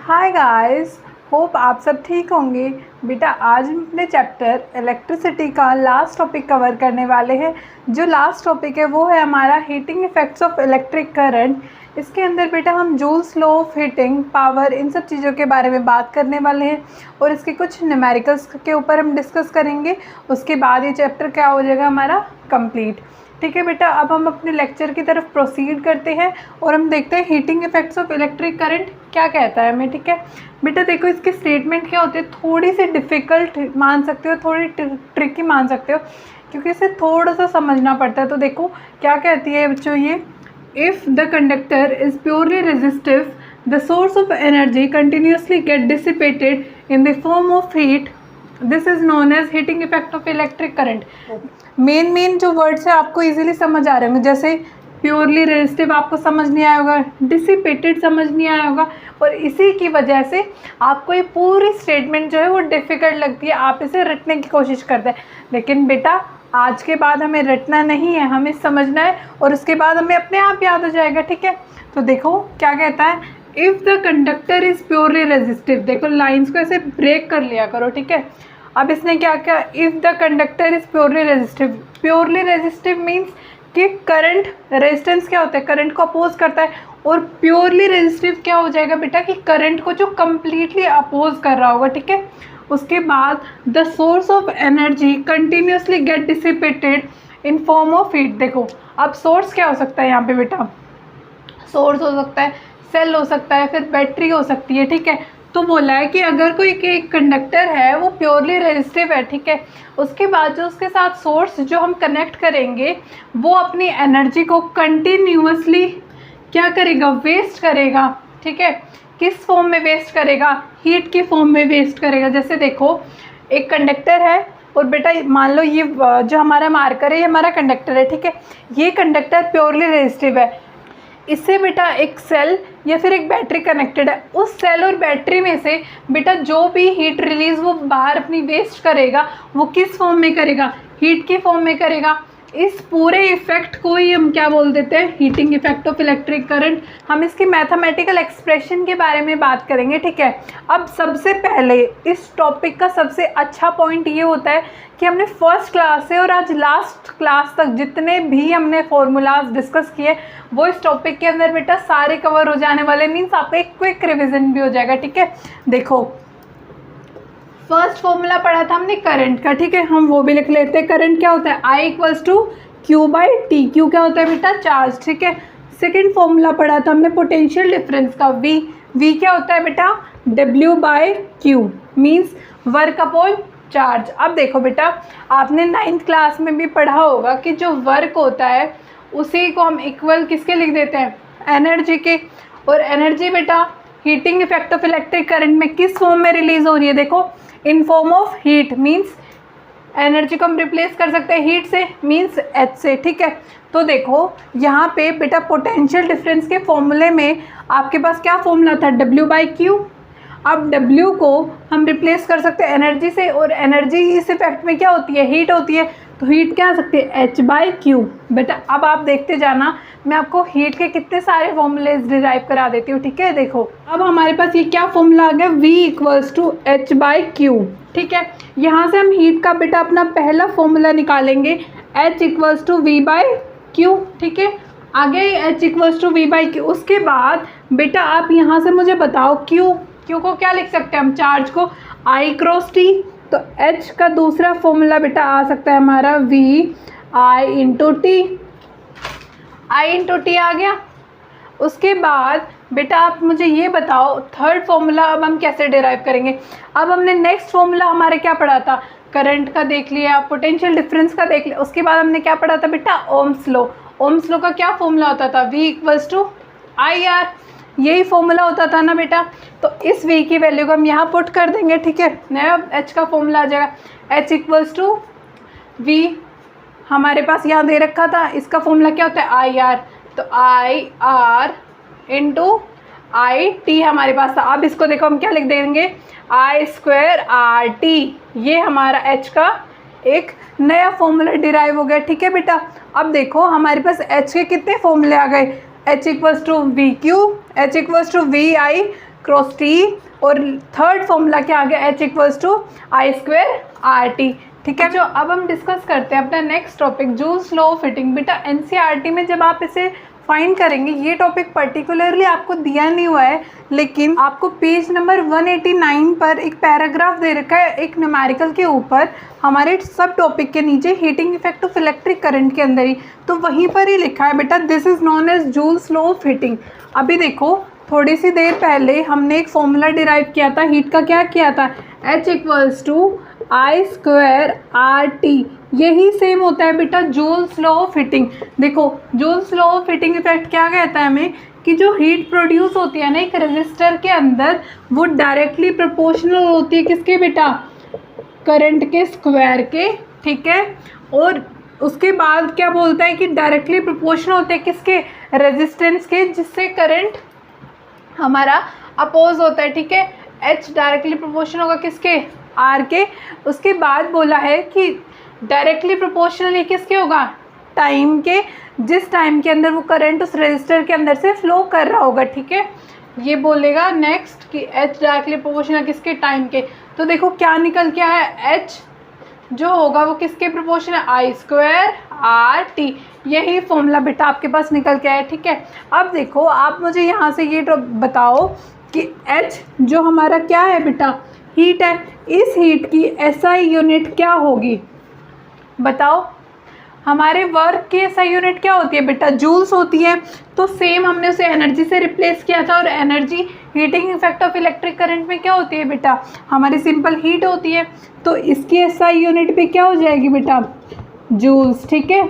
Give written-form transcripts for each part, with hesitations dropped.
Hi guys, hope आप सब ठीक होंगे। बेटा आज हम अपने चैप्टर इलेक्ट्रिसिटी का लास्ट टॉपिक कवर करने वाले हैं। जो लास्ट टॉपिक है वो है हमारा heating effects of electric current. इसके अंदर बेटा हम Joule's law of heating, power, इन सब चीज़ों के बारे में बात करने वाले हैं और इसके कुछ न्यूमेरिकल्स के ऊपर हम डिस्कस करेंगे। उसके बाद ये चैप्टर क्या हो जाएगा हमारा कंप्लीट। ठीक है बेटा, अब हम अपने लेक्चर की तरफ प्रोसीड करते हैं और हम देखते हैं heating effects of electric current क्या कहता है हमें। ठीक है बेटा, देखो इसके स्टेटमेंट क्या होते हैं, थोड़ी सी डिफ़िकल्ट मान सकते हो, थोड़ी ट्रिकी मान सकते हो, क्योंकि इसे थोड़ा सा समझना पड़ता है। तो देखो क्या कहती है बच्चों, ये if the conductor is purely resistive the source of energy continuously get dissipated in the form of heat, this is known as heating effect of electric current. Main जो वर्ड्स है आपको इजीली समझ आ रहे होंगे, जैसे प्योरली रेजिस्टिव आपको समझ नहीं आया होगा, डिसिपेटेड समझ नहीं आया होगा, और इसी की वजह से आपको ये पूरी स्टेटमेंट जो है वो डिफ़िकल्ट लगती है, आप इसे रटने की कोशिश करते हैं। लेकिन बेटा आज के बाद हमें रटना नहीं है, हमें समझना है और उसके बाद हमें अपने आप याद हो जाएगा। ठीक है, तो देखो क्या कहता है, if the conductor is purely resistive. देखो लाइंस को ऐसे ब्रेक कर लिया करो। ठीक है, अब इसने क्या किया, if the conductor is purely resistive. Purely resistive means कि करंट, रेजिस्टेंस क्या होता है, करंट को अपोज करता है, और प्योरली रेजिस्टिव क्या हो जाएगा बेटा कि करंट को जो कम्प्लीटली अपोज कर रहा होगा। ठीक है, उसके बाद the source of energy continuously get dissipated in form of heat. देखो अब सोर्स क्या हो सकता है यहाँ पे बेटा, सोर्स हो सकता है, सेल हो सकता है, फिर बैटरी हो सकती है। ठीक है, तो बोला है कि अगर कोई एक कंडक्टर है वो प्योरली रेजिस्टिव है, ठीक है, उसके बाद जो उसके साथ सोर्स जो हम कनेक्ट करेंगे वो अपनी एनर्जी को कंटिन्यूअसली क्या करेगा, वेस्ट करेगा। ठीक है, किस फॉर्म में वेस्ट करेगा, हीट की फॉर्म में वेस्ट करेगा। जैसे देखो एक कंडक्टर है और बेटा मान लो ये जो हमारा मार्कर है ये हमारा कंडक्टर है। ठीक है, ये कंडक्टर प्योरली रेजिस्टिव है, इससे बेटा एक सेल या फिर एक बैटरी कनेक्टेड है। उस सेल और बैटरी में से बेटा जो भी हीट रिलीज़ वो बाहर अपनी वेस्ट करेगा, वो किस फॉर्म में करेगा, हीट की फॉर्म में करेगा। इस पूरे इफ़ेक्ट को ही हम क्या बोल देते हैं, heating effect of electric current. हम इसकी मैथमेटिकल एक्सप्रेशन के बारे में बात करेंगे। ठीक है, अब सबसे पहले इस टॉपिक का सबसे अच्छा पॉइंट ये होता है कि हमने फर्स्ट क्लास से और आज लास्ट क्लास तक जितने भी हमने फॉर्मूलाज डिस्कस किए वो इस टॉपिक के अंदर बेटा सारे कवर हो जाने वाले, मीन्स आपका एक क्विक रिविजन भी हो जाएगा। ठीक है, देखो फर्स्ट फॉर्मूला पढ़ा था हमने करंट का। ठीक है, हम वो भी लिख लेते हैं। करंट क्या होता है, I equals to Q by T. Q क्या होता है बेटा, चार्ज। ठीक है, सेकेंड फॉर्मूला पढ़ा था हमने पोटेंशियल डिफरेंस का, V क्या होता है बेटा, W by Q, means work upon charge. अब देखो बेटा आपने 9th क्लास में भी पढ़ा होगा कि जो वर्क होता है उसी को हम इक्वल किसके लिख देते हैं, एनर्जी के। और एनर्जी बेटा heating effect of electric current में किस फॉर्म में रिलीज हो रही है, देखो इन form of heat, means energy को हम रिप्लेस कर सकते हैं हीट से, मीन्स एच से। ठीक है, तो देखो यहाँ पे बेटा पोटेंशियल डिफरेंस के फॉर्मूले में आपके पास क्या फॉर्मूला था, W बाई क्यू। अब W को हम रिप्लेस कर सकते हैं एनर्जी से, और एनर्जी इस इफेक्ट में क्या होती है, हीट होती है, तो हीट क्या आ सकती है, H बाई क्यू। बेटा अब आप देखते जाना, मैं आपको हीट के कितने सारे फॉर्मूलेज डिराइव करा देती हूँ। ठीक है, देखो अब हमारे पास ये क्या फॉर्मूला आ गया, V equals to H by Q. ठीक है, यहाँ से हम हीट का बेटा अपना पहला फॉर्मूला निकालेंगे, H equals to V by Q. ठीक है, आगे H equals to V by Q. उसके बाद बेटा आप यहाँ से मुझे बताओ Q को क्या लिख सकते हैं हम, चार्ज को I क्रॉस T। तो H का दूसरा फॉर्मूला बेटा आ सकता है हमारा V I into T. I into T आ गया। उसके बाद बेटा आप मुझे ये बताओ थर्ड फॉर्मूला अब हम कैसे डिराइव करेंगे। अब हमने नेक्स्ट फॉर्मूला हमारे क्या पढ़ा था, करंट का देख लिया, पोटेंशियल डिफरेंस का देख लिया। उसके बाद हमने क्या पढ़ा था बेटा, ओम्स लॉ। ओम्स लॉ का क्या फॉर्मूला होता था, V इक्वल्स टू IR, यही फॉर्मूला होता था ना बेटा। तो इस V की वैल्यू को हम यहाँ पुट कर देंगे। ठीक है, नया H का फॉर्मूला आ जाएगा, H इक्वल्स टू V हमारे पास यहाँ दे रखा था, इसका फॉर्मूला क्या होता है, IR। तो IR इंटू IT हमारे पास था। अब इसको देखो हम क्या लिख देंगे, I स्क्वायर RT। ये हमारा H का एक नया फॉर्मूला डिराइव हो गया। ठीक है बेटा, अब देखो हमारे पास H के कितने फॉर्मूले आ गए, H equals to V Q, H equals to V I cross T, और थर्ड फॉर्मूला क्या आ गया, H equals to I square R T. ठीक है, जो अब हम डिस्कस करते हैं अपना next topic, Joule's law of heating. बेटा एनसीईआरटी में जब आप इसे फाइंड करेंगे, ये टॉपिक पर्टिकुलरली आपको दिया नहीं हुआ है, लेकिन आपको पेज नंबर 189 पर एक पैराग्राफ दे रखा है एक न्यूमेरिकल के ऊपर, हमारे सब टॉपिक के नीचे heating effect of electric current के अंदर ही, तो वहीं पर ही लिखा है बेटा this is known as Joule's law of heating. अभी देखो थोड़ी सी देर पहले हमने एक फॉर्मूला डिराइव किया था हीट का, क्या किया था, H equals to I square R T. यही सेम होता है बेटा जूल्स लॉ ऑफ हीटिंग। देखो Joule's law of heating effect क्या कहता है हमें, कि जो हीट प्रोड्यूस होती है ना एक रेजिस्टर के अंदर, वो डायरेक्टली प्रोपोर्शनल होती है किसके बेटा, करंट के स्क्वायर के। ठीक है, और उसके बाद क्या बोलता है कि डायरेक्टली प्रोपोर्शनल होते हैं किसके, रेजिस्टेंस के, जिससे करंट हमारा अपोज होता है। ठीक है, H डायरेक्टली प्रोपोर्शनल होगा किसके, R के। उसके बाद बोला है कि डायरेक्टली प्रोपोर्शनल ये किसके होगा, टाइम के, जिस टाइम के अंदर वो करंट उस रजिस्टर के अंदर से फ्लो कर रहा होगा। ठीक है, ये बोलेगा नेक्स्ट कि H डायरेक्टली प्रोपोर्शनल किसके, टाइम के। तो देखो क्या निकल के आया, H जो होगा वो किसके प्रोपोर्शनल है, आई स्क्वायर आर टी। यही फॉर्मूला बेटा आपके पास निकल के आया। ठीक है, अब देखो आप मुझे यहाँ से ये बताओ कि H जो हमारा क्या है बेटा, हीट है, इस हीट की एसआई यूनिट क्या होगी, बताओ। हमारे वर्क की एसआई यूनिट क्या होती है बेटा, जूल्स होती है। तो सेम हमने उसे एनर्जी से रिप्लेस किया था, और energy heating effect of electric current में क्या होती है बेटा, हमारी सिंपल हीट होती है। तो इसकी एसआई यूनिट पे क्या हो जाएगी बेटा, जूल्स। ठीक है,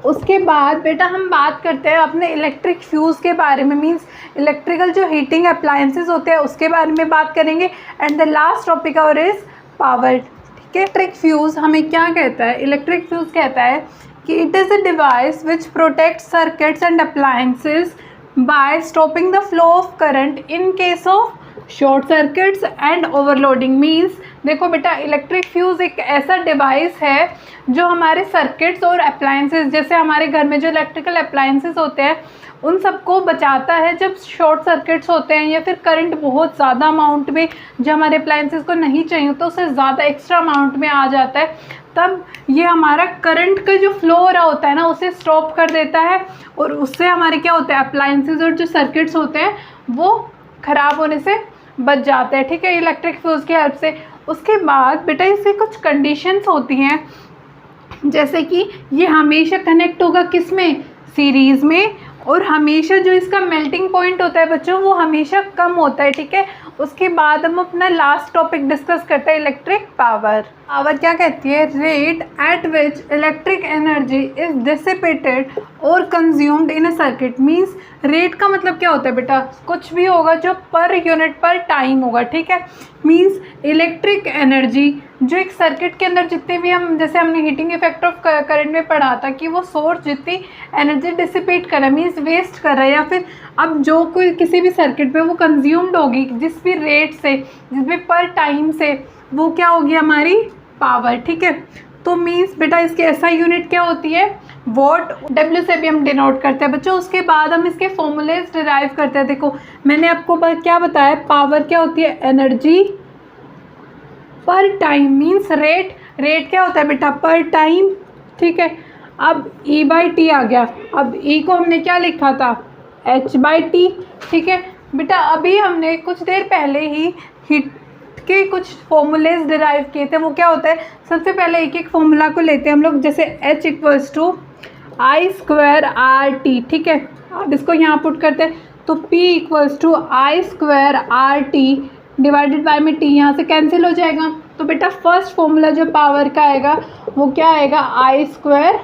उसके बाद बेटा हम बात करते हैं अपने इलेक्ट्रिक फ्यूज़ के बारे में, मींस इलेक्ट्रिकल जो हीटिंग अप्लायंसेस होते हैं उसके बारे में बात करेंगे। एंड द लास्ट टॉपिक और इज पावर। ठीक है, इलेक्ट्रिक फ्यूज़ हमें क्या कहता है, इलेक्ट्रिक फ्यूज़ कहता है कि it is a device which protect circuits and appliances by stopping the flow of current in case of short circuits and overloading. Means देखो बेटा इलेक्ट्रिक फ्यूज़ एक ऐसा डिवाइस है जो हमारे सर्किट्स और अप्लायंसेस, जैसे हमारे घर में जो इलेक्ट्रिकल अप्लायंसेस होते हैं उन सबको बचाता है जब शॉर्ट सर्किट्स होते हैं, या फिर करंट बहुत ज़्यादा अमाउंट में जो हमारे अप्लायंसेस को नहीं चाहिए तो उससे ज़्यादा एक्स्ट्रा अमाउंट में आ जाता है, तब ये हमारा करंट का जो फ्लो हो रहा होता है ना उसे स्टॉप कर देता है, और उससे हमारे क्या होता है, अप्लायंसेस और जो सर्किट्स होते हैं वो ख़राब होने से बच जाते हैं। ठीक है, इलेक्ट्रिक फ्यूज़ की हेल्प से। उसके बाद बेटा इसकी कुछ कंडीशंस होती हैं, जैसे कि ये हमेशा कनेक्ट होगा किस में, सीरीज़ में, और हमेशा जो इसका मेल्टिंग पॉइंट होता है बच्चों वो हमेशा कम होता है। ठीक है, उसके बाद हम अपना लास्ट टॉपिक डिस्कस करते हैं इलेक्ट्रिक पावर। पावर क्या कहती है, rate at which electric energy is dissipated और consumed in a circuit. Means rate का मतलब क्या होता है बेटा, कुछ भी होगा जो पर यूनिट पर टाइम होगा। ठीक है, मीन्स इलेक्ट्रिक एनर्जी जो एक सर्किट के अंदर जितने भी हम, जैसे हमने हीटिंग इफेक्ट ऑफ करंट में पढ़ा था कि वो सोर्स जितनी एनर्जी डिसिपेट कर रहा है, मीन्स वेस्ट कर रहा है, या फिर अब जो कोई किसी भी सर्किट पे वो कंज्यूम्ड होगी जिस भी रेट से, जिस भी पर टाइम से, वो क्या होगी हमारी पावर। ठीक है, तो मीन्स बेटा इसकी एसआई यूनिट क्या होती है, वॉट, डब्ल्यू से भी हम डिनोट करते हैं बच्चों। उसके बाद हम इसके फॉर्मूलेज डिराइव करते हैं। देखो मैंने आपको क्या बताया, पावर क्या होती है, एनर्जी पर टाइम, मीन्स रेट, रेट क्या होता है बेटा, पर टाइम। ठीक है, अब E बाई टी आ गया, अब E को हमने क्या लिखा था, H बाई टी। ठीक है बेटा, अभी हमने कुछ देर पहले ही हीट के कुछ फॉर्मूलेज डिराइव किए थे। वो क्या होता है, सबसे पहले एक एक फॉर्मूला को लेते हैं हम लोग, जैसे H equals to I square R T. ठीक है, अब इसको यहाँ पुट करते हैं, तो P equals to I square R T divided by में T यहाँ से कैंसिल हो जाएगा। तो बेटा फर्स्ट फॉर्मूला जो पावर का आएगा वो क्या आएगा, आई स्क्वायर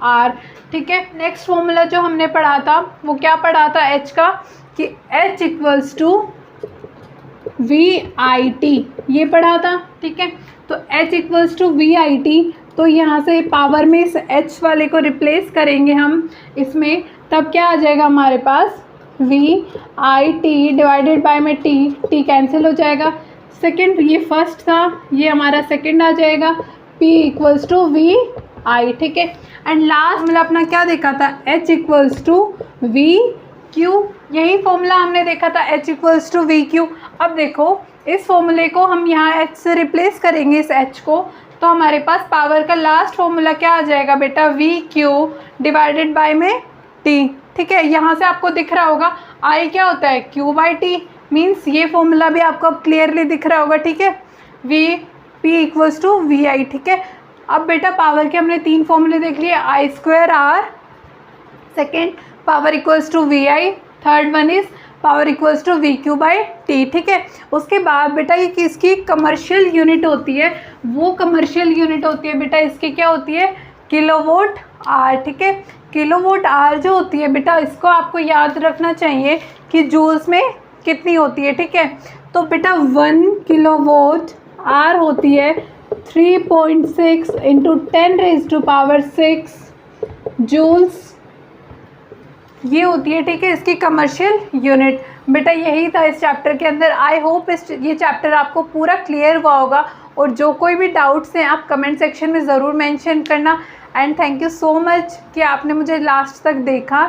आर। ठीक है, नेक्स्ट फॉर्मूला जो हमने पढ़ा था वो क्या पढ़ा था, H का, कि H equals to V I T, ये पढ़ा था। ठीक है, तो H equals to V I T, तो यहाँ से पावर में इस H वाले को रिप्लेस करेंगे हम इसमें, तब क्या आ जाएगा हमारे पास, V I T divided by में टी, टी कैंसिल हो जाएगा। सेकंड, ये फर्स्ट था, ये हमारा सेकंड आ जाएगा, P equals to V I. ठीक है, एंड लास्ट मतलब अपना क्या देखा था, H equals to V Q, यही फॉर्मूला हमने देखा था H equals to V Q. अब देखो इस फॉर्मूले को हम यहाँ H से रिप्लेस करेंगे इस H को, तो हमारे पास पावर का लास्ट फॉर्मूला क्या आ जाएगा बेटा, वी क्यू डिवाइडेड बाय में T। ठीक है, यहाँ से आपको दिख रहा होगा I क्या होता है Q बाई T, मीन्स ये फॉर्मूला भी आपको अब क्लियरली दिख रहा होगा। ठीक है, V P equals to V I. ठीक है, अब बेटा पावर के हमने 3 फॉर्मूले देख लिए, I square R, second power equals to V I, third one is power equals to V Q by T. ठीक है, उसके बाद बेटा ये किसकी कमर्शियल यूनिट होती है, वो कमर्शियल यूनिट होती है बेटा इसकी क्या होती है, किलोवोट आर। ठीक है, किलोवोट आर जो होती है बेटा इसको आपको याद रखना चाहिए कि जूल्स में कितनी होती है। ठीक है, तो बेटा 1 किलोवोट आर होती है 3.6 इंटू 10⁻⁶ जूल्स, ये होती है। ठीक है, इसकी कमर्शियल यूनिट। बेटा यही था इस चैप्टर के अंदर। आई होप ये चैप्टर आपको पूरा क्लियर हुआ होगा, और जो कोई भी डाउट्स हैं आप कमेंट सेक्शन में ज़रूर मेंशन करना। And thank you so much कि आपने मुझे लास्ट तक देखा।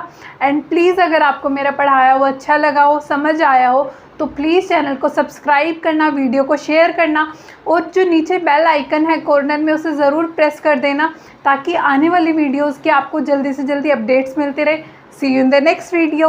एंड प्लीज़ अगर आपको मेरा पढ़ाया हुआ अच्छा लगा हो, समझ आया हो, तो प्लीज़ चैनल को सब्सक्राइब करना, वीडियो को शेयर करना, और जो नीचे बेल आइकन है कॉर्नर में उसे ज़रूर प्रेस कर देना, ताकि आने वाली वीडियोज़ की आपको जल्दी से जल्दी अपडेट्स मिलते रहे। See you in the next video.